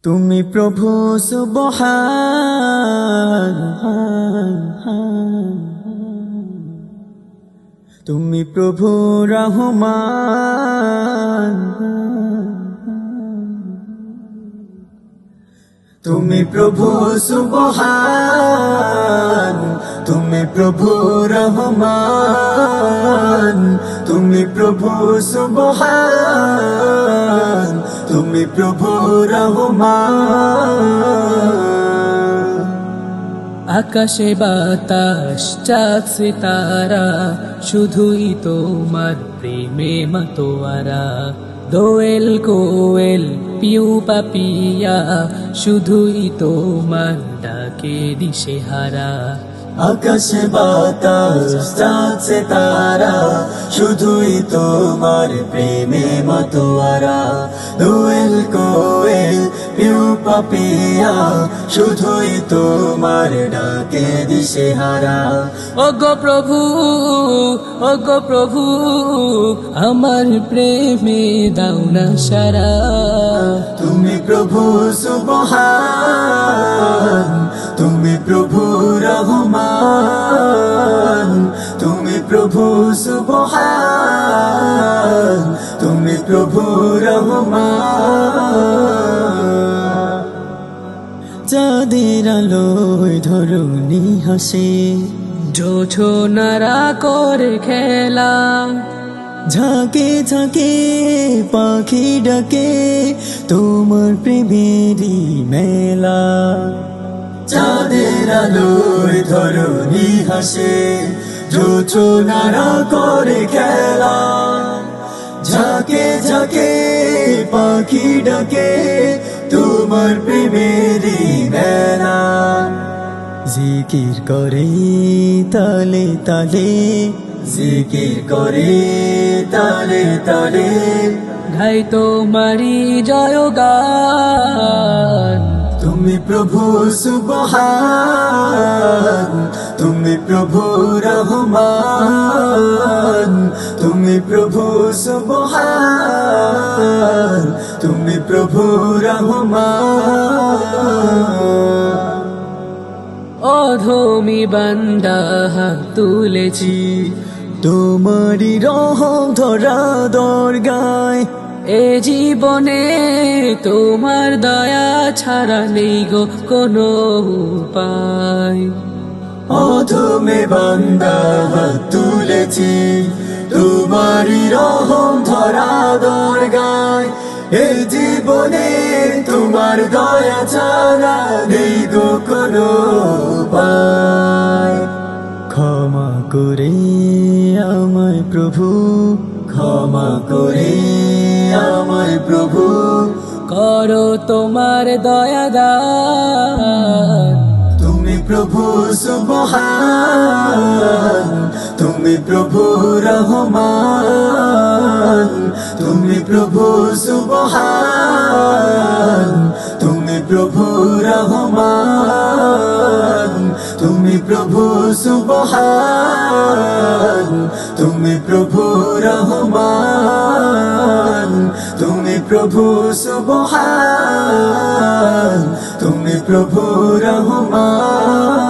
তুমি প্রভু সুবহান, তুমি প্রভু রহমান, তুমি প্রভু সুবহান, তুমি প্রভু রহমান, তুমি প্রভু সুবহান, তুমি প্রভু রহমান। আকাশে বাতাস চাঁদ সিতারা শুধুই তোমার প্রেমে মাতোয়ারা। দোয়েল কোয়েল পিউ পাপিয়া শুধুই তোমার ডাকে দিশেহারা। আকাশে বাতাস চাঁদ সিতারা শুধুই তোমার প্রেমে মাতোয়ারা। দোয়েল কোয়েল পিউ পাপিয়া শুধুই তোমার ডাকে দিশেহারা। ওগো প্রভু আমার প্রেমে দাও না সারা। তুমি প্রভু সুবহান, তুমি প্রভু রহমান, তুমি প্রভু সুবহান, তুমি প্রভু রহমান। চাঁদের আলোয় ধরণী হাসে, জোছনারা করে খেলা। ঝাঁকে ঝাঁকে পাখি ডাকে তোমার প্রেমেরই মেলা। চাঁদের আলোয় ধরণী হাসে, জোছনারা করে খেলা। ঝাঁকে ঝাঁকে পাখি ডাকে তোমার প্রেমেরই মেলা। জিকির করে তালে তালে, জিকির করে তালে তালে, গাই তোমারি জয়গান। তুমি প্রভু সুবহান, তুমি প্রভু রহমান, তুমি প্রভু সুবহান, তুমি প্রভু রহমান। অধমি বান্দা হাত তুলেছি, তোমারি রহম ধরা দরগায়। এ জীবনে তোমার দয়া ছাড়া নেই গো কোনো উপায়। অধমে বান্দা হাত তুলেছি, তোমারি রহম ধরা দরগায়। এ জীবনে তোমার দয়া ছাড়া নেই গো কোনো উপায়। ক্ষমা করে আমায় প্রভু, ক্ষমা করে আমায় প্রভু, করো তোমার দয়া দান। তুমি প্রভু সুবহান, তুমি প্রভু রহমান, তুমি প্রভু সুবহান, তুমি প্রভু রহমান, তুমি প্রভু সুবহান, তুমি প্রভু রহমান, তুমি প্রভু সুবহান, তুমি প্রভু রহমান।